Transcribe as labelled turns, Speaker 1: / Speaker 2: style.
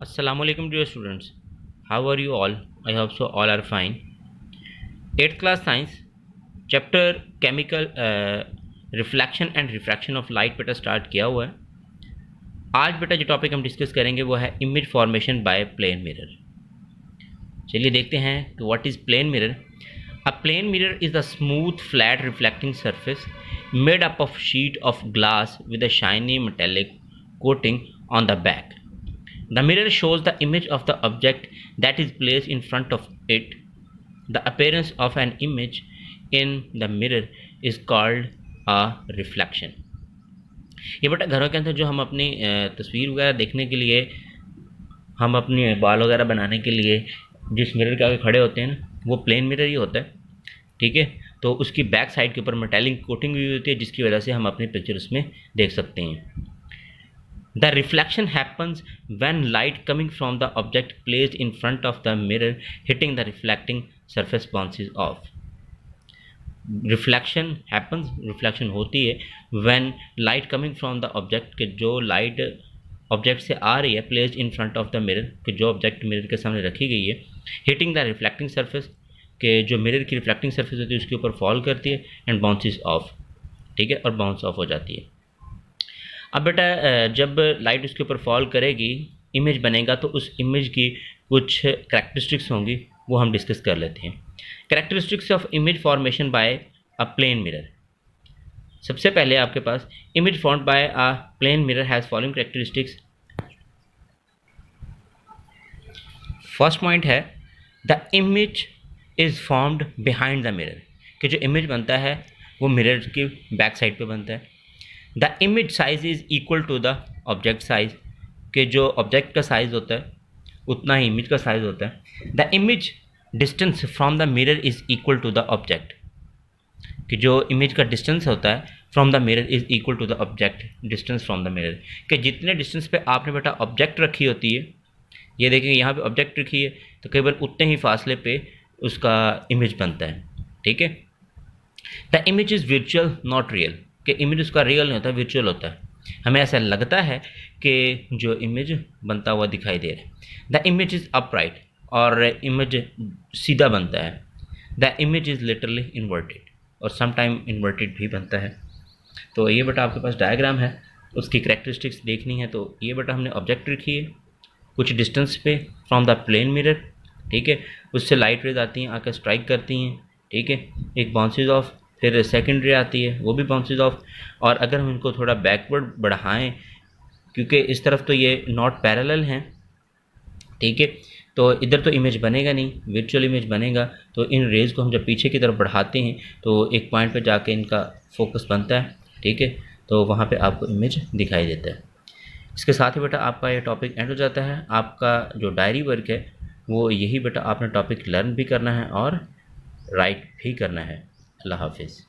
Speaker 1: Assalamualaikum dear students. How are you all? I hope so all are fine. 8th class science chapter chemical reflection and refraction of light बेटा start किया हुआ है। आज बेटा जो topic हम discuss करेंगे वो है image formation by plane mirror. चलिए देखते हैं कि what is plane mirror. A plane mirror is the smooth flat reflecting surface made up of sheet of glass with a shiny metallic coating on the back. The mirror shows the image of the object that is placed in front of it. The appearance of an image in the mirror is called a reflection. ये बेटा घरों के अंदर जो हम अपनी तस्वीर वगैरह देखने के लिए, हम अपने बाल वगैरह बनाने के लिए जिस मिरर के आगे खड़े होते हैं ना, वो प्लेन मिरर ही होता है। ठीक है, तो उसकी बैक साइड के ऊपर मेटालिक कोटिंग हुई होती है जिसकी वजह से हम अपनी पिक्चर उसमें देख सकते हैं। The reflection happens when light coming from the object placed in front of the mirror hitting the reflecting surface bounces off. Reflection happens, reflection होती है when light coming from the object के जो light object से आ रही है placed in front of the mirror कि जो object mirror के सामने रखी गई है, hitting the reflecting surface के जो मिरर की रिफ्लेक्टिंग सरफेस होती है उसके ऊपर फॉल करती है एंड बाउंसेस ऑफ। ठीक है, और बाउंस ऑफ हो जाती है। अब बेटा जब लाइट उसके ऊपर फॉल करेगी, इमेज बनेगा, तो उस इमेज की कुछ करैक्टरिस्टिक्स होंगी, वो हम डिस्कस कर लेते हैं। Characteristics of image formation by a plane mirror. सबसे पहले आपके पास image formed by a plane mirror has following characteristics. First point है the image is formed behind the mirror, कि जो इमेज बनता है वो मिरर की बैक साइड पे बनता है। The image size is equal to the object size, के जो ऑब्जेक्ट का साइज़ होता है उतना ही इमेज का साइज़ होता है। The image distance from the mirror is equal to the object, कि जो इमेज का डिस्टेंस होता है from the mirror is equal to the object distance from the mirror, कि जितने डिस्टेंस पे आपने बेटा ऑब्जेक्ट रखी होती है, ये देखिए यहाँ पे ऑब्जेक्ट रखी है तो केवल उतने ही फासले पे उसका इमेज बनता है। ठीक है, the image is virtual not real, कि इमेज उसका रियल नहीं होता, वर्चुअल होता है। हमें ऐसा लगता है कि जो इमेज बनता हुआ दिखाई दे रहा है। द इमेज इज़ अपराइट, और इमेज सीधा बनता है। The image is literally inverted, और समटाइम इन्वर्टेड भी बनता है। तो ये बेटा आपके पास डायग्राम है, उसकी करैक्टरिस्टिक्स देखनी है। तो ये बेटा हमने ऑब्जेक्ट रखी है कुछ डिस्टेंस पे फ्रॉम द प्लेन मिरर। ठीक है, उससे लाइट रेज आती हैं, आकर स्ट्राइक करती हैं। ठीक है, एक बाउंसेज ऑफ, फिर सेकेंडरी आती है, वो भी बाउंसेज ऑफ। और अगर हम इनको थोड़ा बैकवर्ड बढ़ाएं, क्योंकि इस तरफ तो ये नॉट पैरेलल हैं, ठीक है, तो इधर तो इमेज बनेगा नहीं, वर्चुअल इमेज बनेगा। तो इन रेज़ को हम जब पीछे की तरफ बढ़ाते हैं तो एक पॉइंट पे जाके इनका फोकस बनता है। ठीक है, तो वहाँ पे आपको इमेज दिखाई देता है। इसके साथ ही बेटा आपका ये टॉपिक एंड हो जाता है। आपका जो डायरी वर्क है वो यही बेटा आपने टॉपिक लर्न भी करना है और राइट भी करना है। अल्लाह हाफिज़।